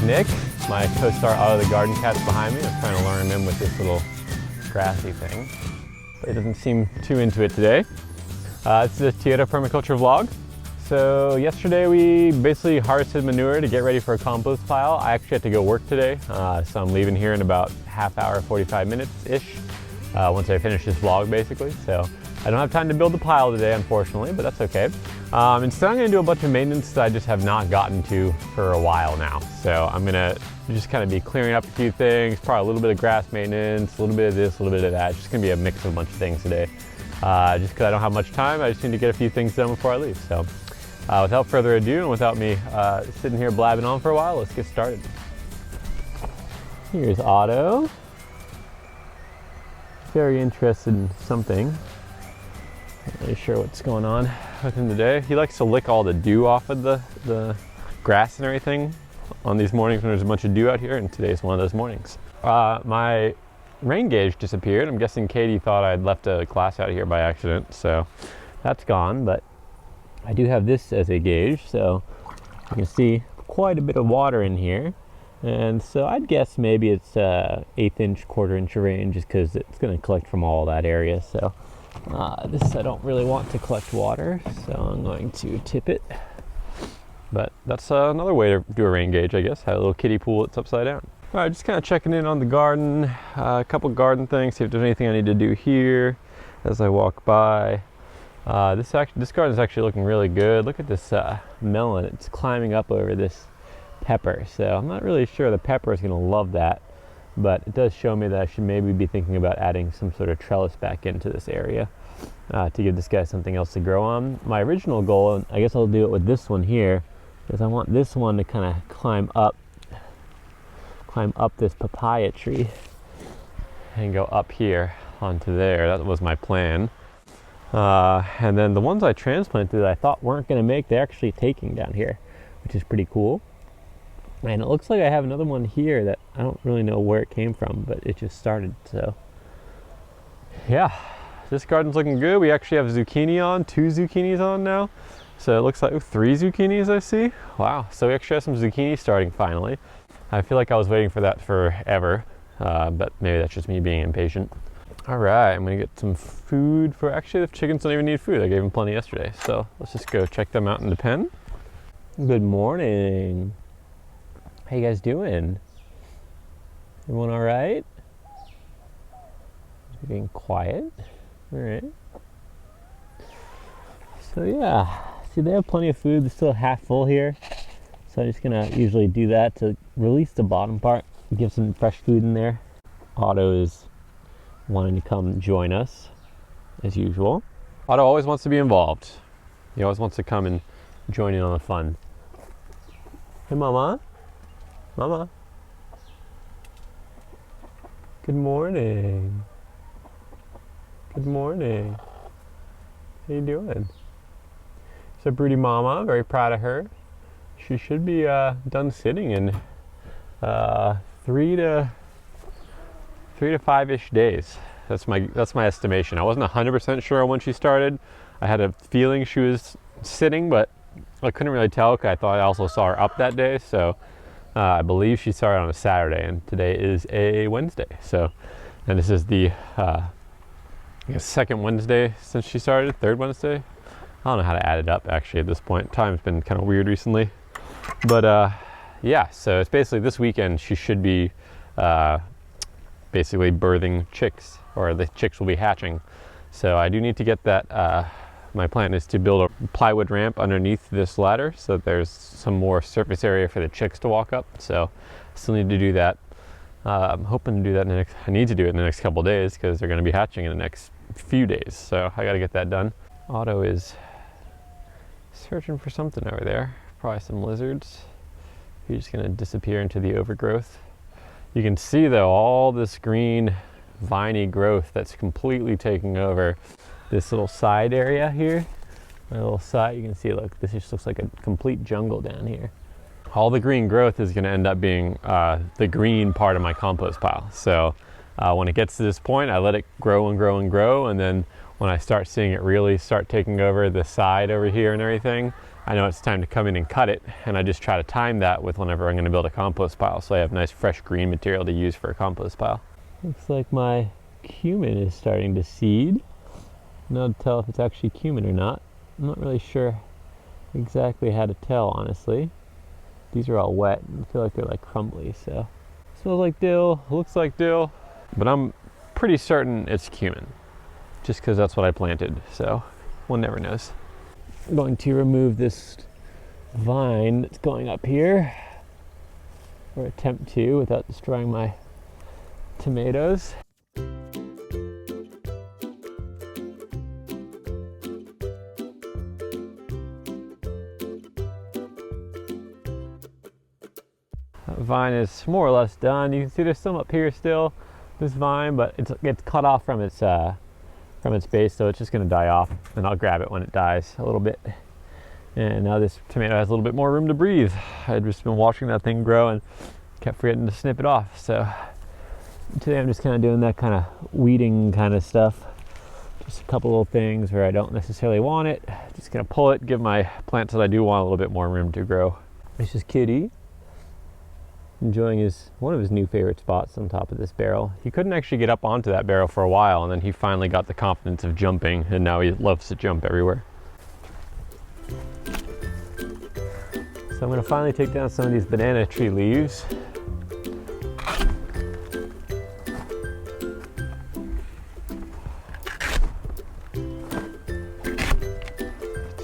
Nick, my co-star Otto the garden cat's behind me. I'm trying to learn him with this little grassy thing. But he doesn't seem too into it today. It's the Toyota Permaculture vlog. So yesterday we basically harvested manure to get ready for a compost pile. I actually had to go work today, so I'm leaving here in about half hour, 45 minutes-ish, once I finish this vlog basically. So I don't have time to build the pile today, unfortunately, but that's okay. Instead I'm gonna do a bunch of maintenance that I just have not gotten to for a while now. So I'm gonna just kind of be clearing up a few things, probably a little bit of grass maintenance, a little bit of this, a little bit of that. It's just gonna be a mix of a bunch of things today. Just because I don't have much time, I just need to get a few things done before I leave. So without further ado, and without me sitting here blabbing on for a while, let's get started. Here's Otto. Very interested in something. Not really sure what's going on with him today. He likes to lick all the dew off of the grass and everything on these mornings when there's a bunch of dew out here, and today's one of those mornings. My rain gauge disappeared. I'm guessing Katie thought I'd left a glass out here by accident, so that's gone, but I do have this as a gauge, so you can see quite a bit of water in here. And so I'd guess maybe it's 1/8 inch, 1/4 inch of rain, just because it's going to collect from all that area. So this, I don't really want to collect water, so I'm going to tip it. But that's another way to do a rain gauge, I guess. Have a little kiddie pool that's upside down. All right, just kind of checking in on the garden, a couple garden things, see if there's anything I need to do here as I walk by. This garden is actually looking really good. Look at this melon. It's climbing up over this pepper. So I'm not really sure the pepper is going to love that, but it does show me that I should maybe be thinking about adding some sort of trellis back into this area to give this guy something else to grow on. My original goal, and I guess I'll do it with this one here, is I want this one to kind of climb up this papaya tree and go up here onto there. That was my plan. And then the ones I transplanted that I thought weren't going to make, they're actually taking down here, which is pretty cool. And it looks like I have another one here that I don't really know where it came from, but it just started. So yeah, this garden's looking good. We actually have zucchini on, 2 zucchinis on now. So it looks like 3 zucchinis I see. Wow, so we actually have some zucchini starting finally. I feel like I was waiting for that forever, but maybe that's just me being impatient. All right, I'm gonna get some food for, actually the chickens don't even need food. I gave them plenty yesterday. So let's just go check them out in the pen. Good morning. How you guys doing? Everyone all right? Being quiet. All right. So yeah, see they have plenty of food. They're still half full here. So I'm just gonna usually do that to release the bottom part, give some fresh food in there. Otto is wanting to come join us as usual. Otto always wants to be involved. He always wants to come and join in on the fun. Hey mama. Mama. Good morning. Good morning. How you doing? So broody mama, very proud of her. She should be done sitting in 3 to 5-ish days. That's my estimation. I wasn't 100% sure when she started. I had a feeling she was sitting, but I couldn't really tell because I thought I also saw her up that day. So I believe she started on a Saturday, and today is a Wednesday. So, and this is the I guess second Wednesday since she started, third Wednesday. I don't know how to add it up actually at this point. Time's been kind of weird recently, but yeah. So it's basically this weekend she should be basically birthing chicks, or the chicks will be hatching. So I do need to get that. My plan is to build a plywood ramp underneath this ladder so that there's some more surface area for the chicks to walk up. So I still need to do that. I'm hoping to do that I need to do it in the next couple days because they're going to be hatching in the next few days. So I got to get that done. Otto is searching for something over there. Probably some lizards. He's just going to disappear into the overgrowth. You can see though all this green viney growth that's completely taking over this little side area here. My little side, you can see, look, this just looks like a complete jungle down here. All the green growth is going to end up being the green part of my compost pile. So when it gets to this point, I let it grow and grow and grow, and then when I start seeing it really start taking over the side over here and everything, I know it's time to come in and cut it, and I just try to time that with whenever I'm going to build a compost pile, so I have nice fresh green material to use for a compost pile. Looks like my cumin is starting to seed. No to tell if it's actually cumin or not. I'm not really sure exactly how to tell, honestly. These are all wet and I feel like they're like crumbly, so. Smells like dill, looks like dill, but I'm pretty certain it's cumin, just because that's what I planted, so one never knows. I'm going to remove this vine that's going up here, or attempt to, without destroying my tomatoes. That vine is more or less done. You can see there's some up here still, this vine, but it's cut off from its base, so it's just going to die off, and I'll grab it when it dies a little bit. And now this tomato has a little bit more room to breathe. I'd just been watching that thing grow and kept forgetting to snip it off, so today I'm just kind of doing that kind of weeding kind of stuff. Just a couple little things where I don't necessarily want it. Just going to pull it, give my plants that I do want a little bit more room to grow. This is Kitty, enjoying one of his new favorite spots on top of this barrel. He couldn't actually get up onto that barrel for a while, and then he finally got the confidence of jumping, and now he loves to jump everywhere. So I'm going to finally take down some of these banana tree leaves.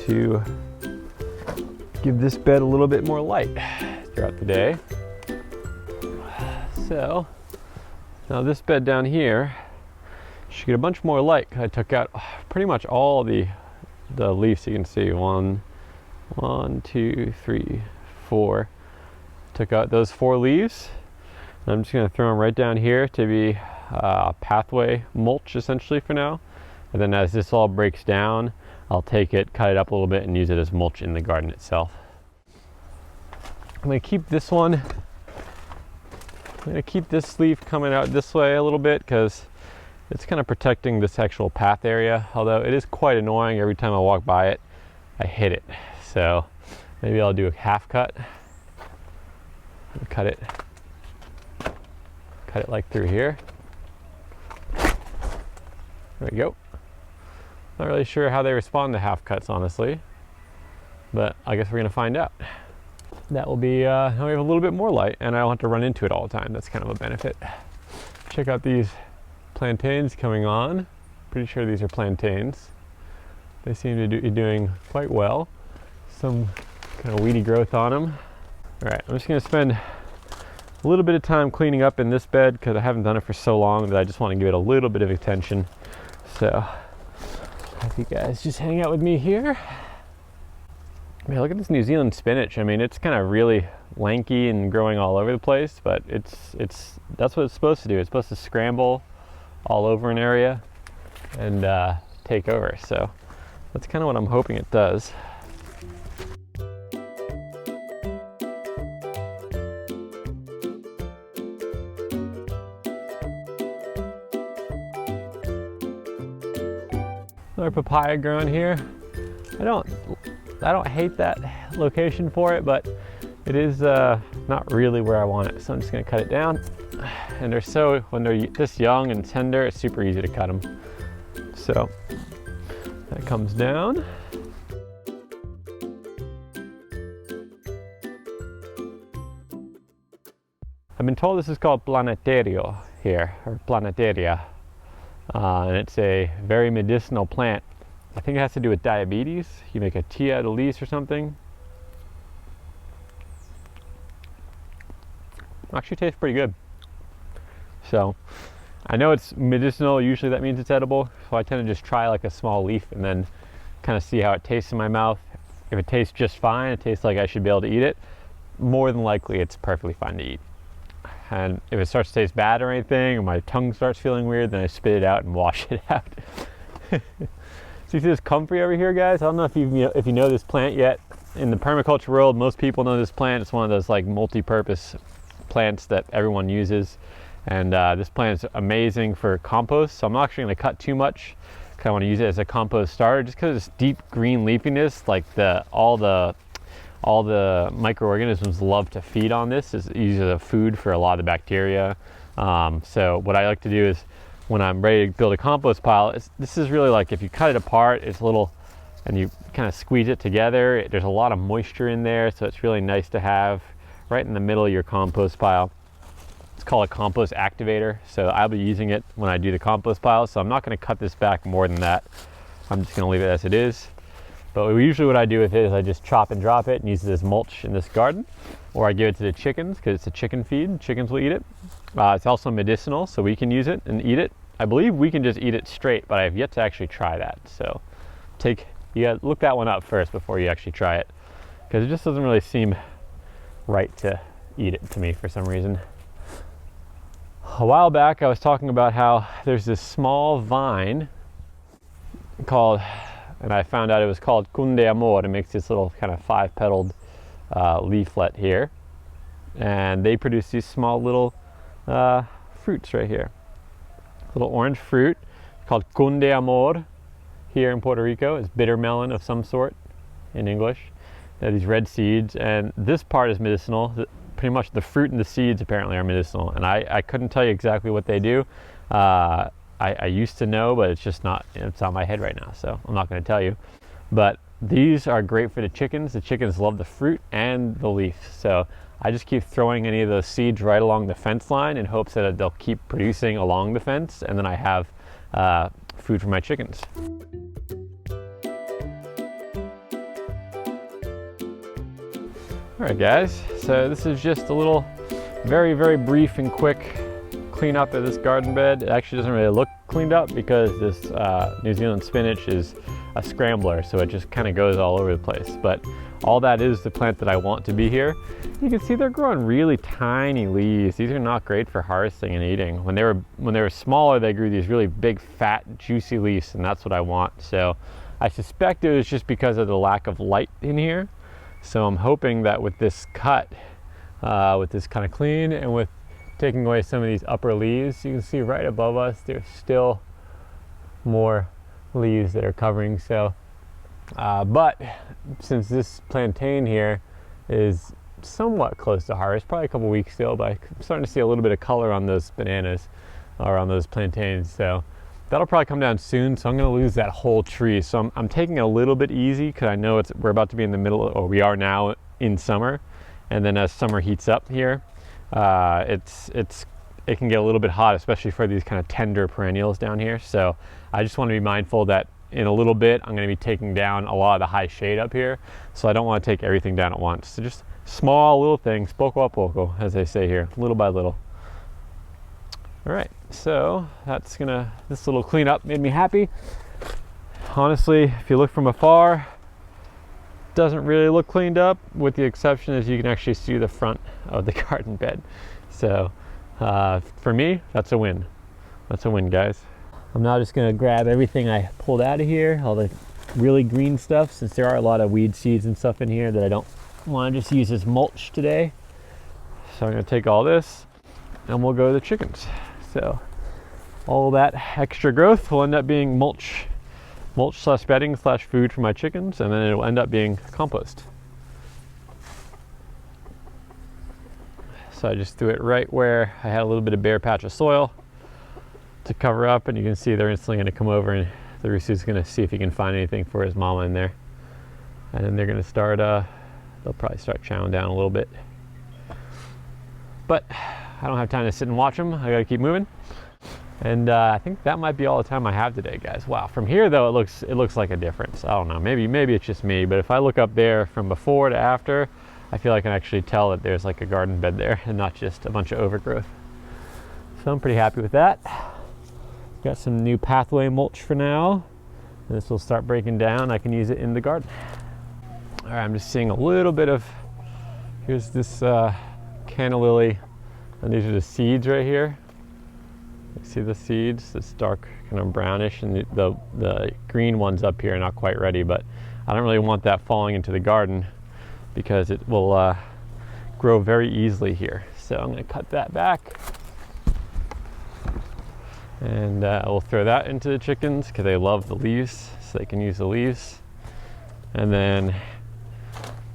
To give this bed a little bit more light throughout the day. So now this bed down here should get a bunch more light. I took out pretty much all the leaves. You can see one, two, three, four. Took out those 4 leaves. And I'm just going to throw them right down here to be pathway mulch essentially for now. And then as this all breaks down, I'll take it, cut it up a little bit, and use it as mulch in the garden itself. I'm going to keep this one. I'm going to keep this leaf coming out this way a little bit because it's kind of protecting this actual path area, although it is quite annoying. Every time I walk by it, I hit it. So maybe I'll do a half cut. Cut it like through here. There we go. Not really sure how they respond to half cuts, honestly, but I guess we're going to find out. That will be, now we have a little bit more light, and I don't have to run into it all the time. That's kind of a benefit. Check out these plantains coming on. Pretty sure these are plantains. They seem to be doing quite well. Some kind of weedy growth on them. All right, I'm just going to spend a little bit of time cleaning up in this bed because I haven't done it for so long that I just want to give it a little bit of attention. So if you guys just hang out with me here. Man, look at this New Zealand spinach. I mean, it's kind of really lanky and growing all over the place, but that's what it's supposed to do. It's supposed to scramble all over an area and take over. So that's kind of what I'm hoping it does. Another papaya growing here. I don't hate that location for it, but it is not really where I want it. So I'm just gonna cut it down. And when they're this young and tender, it's super easy to cut them. So that comes down. I've been told this is called Planetario here, or Planetaria. And it's a very medicinal plant. I think it has to do with diabetes. You make a tea out of leaves or something. Actually tastes pretty good. So I know it's medicinal. Usually that means it's edible. So I tend to just try like a small leaf and then kind of see how it tastes in my mouth. If it tastes just fine, it tastes like I should be able to eat it, more than likely it's perfectly fine to eat. And if it starts to taste bad or anything, or my tongue starts feeling weird, then I spit it out and wash it out. So you see this comfrey over here, guys? I don't know if you know this plant yet. In the permaculture world, most people know this plant. It's one of those like multi-purpose plants that everyone uses. And this plant is amazing for compost. So I'm not actually going to cut too much 'cause I want to use it as a compost starter, just because it's deep green leafiness. Like all the microorganisms love to feed on this. It's used as a food for a lot of the bacteria. So what I like to do is, when I'm ready to build a compost pile, this is really like, if you cut it apart, it's a little, and you kind of squeeze it together, there's a lot of moisture in there, so it's really nice to have right in the middle of your compost pile. It's called a compost activator, so I'll be using it when I do the compost pile, so I'm not going to cut this back more than that. I'm just going to leave it as it is. But usually what I do with it is I just chop and drop it and use it as mulch in this garden, or I give it to the chickens because it's a chicken feed. Chickens will eat it. It's also medicinal, so we can use it and eat it. I believe we can just eat it straight, but I have yet to actually try that. So you gotta look that one up first before you actually try it, because it just doesn't really seem right to eat it to me for some reason. A while back I was talking about how there's this small vine called, and I found out it was called Cunde Amor. It makes this little kind of 5-petaled leaflet here, and they produce these small little fruits right here. Little orange fruit called Cunde Amor here in Puerto Rico. It's bitter melon of some sort in English. They have these red seeds, and this part is medicinal. Pretty much the fruit and the seeds apparently are medicinal, and I couldn't tell you exactly what they do. I used to know, but it's on my head right now, so I'm not going to tell you. But these are great for the chickens. The chickens love the fruit and the leaf, so I just keep throwing any of those seeds right along the fence line in hopes that they'll keep producing along the fence, and then I have food for my chickens. All right, guys, so this is just a little very, very brief and quick cleanup of this garden bed. It actually doesn't really look cleaned up because this New Zealand spinach is a scrambler, so it just kind of goes all over the place. But all that is the plant that I want to be here. You can see they're growing really tiny leaves. These are not great for harvesting and eating. When they were smaller, they grew these really big, fat, juicy leaves, and that's what I want. So I suspect it was just because of the lack of light in here. So I'm hoping that with this cut, with this kind of clean, and with taking away some of these upper leaves, you can see right above us there's still more leaves that are covering. So but since this plantain here is somewhat close to harvest, probably a couple weeks still, but I'm starting to see a little bit of color on those bananas or on those plantains, so that'll probably come down soon. So I'm going to lose that whole tree, so I'm taking it a little bit easy because I know we're about to be in the middle, or we are now in summer, and then as summer heats up here, it can get a little bit hot, especially for these kind of tender perennials down here. So I just want to be mindful that in a little bit I'm going to be taking down a lot of the high shade up here, so I don't want to take everything down at once. So just small little things, poco a poco, as they say here, little by little. All right, so this little cleanup made me happy. Honestly, if you look from afar, it doesn't really look cleaned up, with the exception is you can actually see the front of the garden bed. So for me, that's a win. That's a win, guys. I'm now just gonna grab everything I pulled out of here, all the really green stuff, since there are a lot of weed seeds and stuff in here that I don't want to just use as mulch today. So I'm gonna take all this and we'll go to the chickens. So all that extra growth will end up being mulch slash bedding slash food for my chickens, and then it will end up being compost. So I just threw it right where I had a little bit of bare patch of soil to cover up, and you can see they're instantly going to come over, and the rooster's going to see if he can find anything for his mama in there, and then they're going to start they'll probably start chowing down a little bit. But I don't have time to sit and watch them. I got to keep moving. And I think that might be all the time I have today, guys. Wow, from here though, it looks like a difference. I don't know, maybe it's just me, but if I look up there from before to after, I feel I can actually tell that there's like a garden bed there and not just a bunch of overgrowth. So I'm pretty happy with that. Got some new pathway mulch for now. And this will start breaking down. I can use it in the garden. All right, I'm just seeing a little bit of, here's this canna lily, and these are the seeds right here. You see the seeds, this dark kind of brownish, and the green ones up here are not quite ready, but I don't really want that falling into the garden because it will grow very easily here. So I'm going to cut that back, And we'll throw that into the chickens because they love the leaves, so they can use the leaves. And then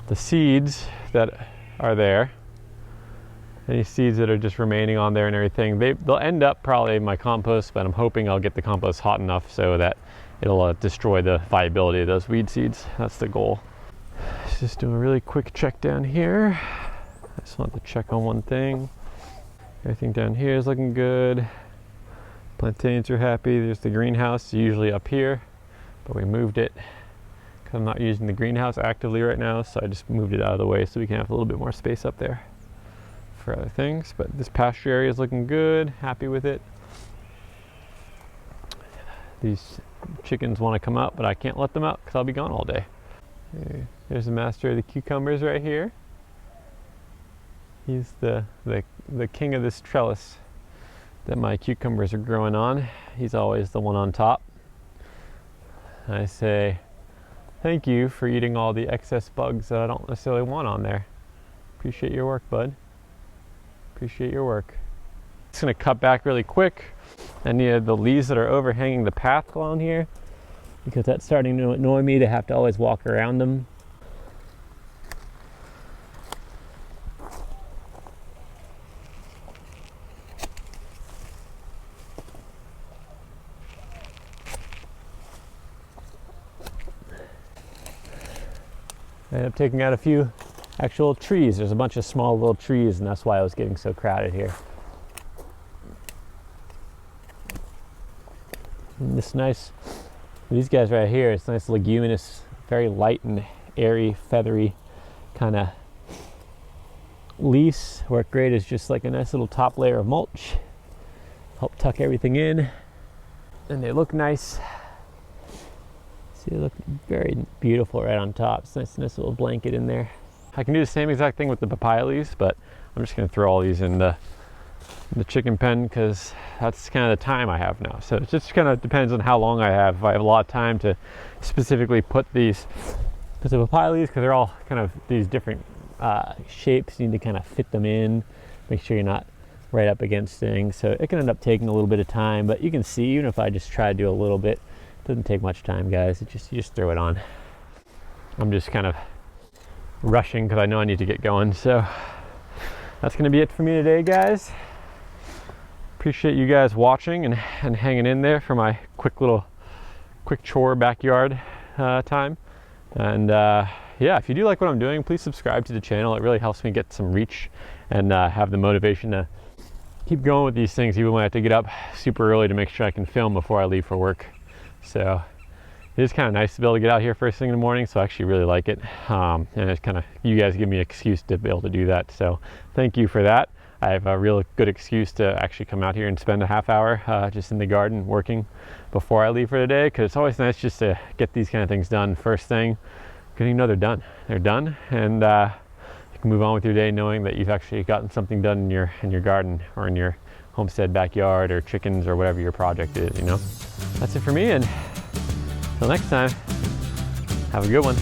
the seeds that are there, any seeds that are just remaining on there and everything, they'll end up probably in my compost, but I'm hoping I'll get the compost hot enough so that it'll destroy the viability of those weed seeds. That's the goal. Let's just do a really quick check down here. I just want to check on one thing. Everything down here is looking good. Plantains are happy. There's the greenhouse, usually up here, but we moved it because I'm not using the greenhouse actively right now, so I just moved it out of the way so we can have a little bit more space up there for other things. But this pasture area is looking good, happy with it. These chickens want to come out, but I can't let them out because I'll be gone all day. There's the master of the cucumbers right here. He's the king of this trellis that my cucumbers are growing on. He's always the one on top. I say, thank you for eating all the excess bugs that I don't necessarily want on there. Appreciate your work, bud. Appreciate your work. Just gonna cut back really quick any of the leaves that are overhanging the path along here, because that's starting to annoy me to have to always walk around them. I ended up taking out a few actual trees. There's a bunch of small little trees, and that's why I was getting so crowded here. And these guys right here, it's nice leguminous, very light and airy, feathery kind of leaves. Work great as just like a nice little top layer of mulch. Help tuck everything in, and they look nice. See, they look very beautiful right on top. It's nice little blanket in there. I can do the same exact thing with the papaya leaves, but I'm just gonna throw all these in the chicken pen because that's kind of the time I have now. So it just kind of depends on how long I have. If I have a lot of time to specifically put these, because the papaya leaves, because they're all kind of these different shapes, you need to kind of fit them in, make sure you're not right up against things. So it can end up taking a little bit of time, but you can see, even if I just try to do a little bit, it doesn't take much time, guys. You just throw it on. I'm just kind of rushing because I know I need to get going. So that's going to be it for me today, guys. Appreciate you guys watching and hanging in there for my quick chore backyard time. And yeah, if you do like what I'm doing, please subscribe to the channel. It really helps me get some reach and have the motivation to keep going with these things, even when I have to get up super early to make sure I can film before I leave for work. So it is kind of nice to be able to get out here first thing in the morning, so I actually really like it. And it's kind of, you guys give me an excuse to be able to do that. So thank you for that. I have a real good excuse to actually come out here and spend a half hour just in the garden working before I leave for the day, because it's always nice just to get these kind of things done first thing, because you know they're done. They're done, and you can move on with your day knowing that you've actually gotten something done in your garden or in your homestead backyard or chickens or whatever your project is, you know? That's it for me, and until next time, have a good one.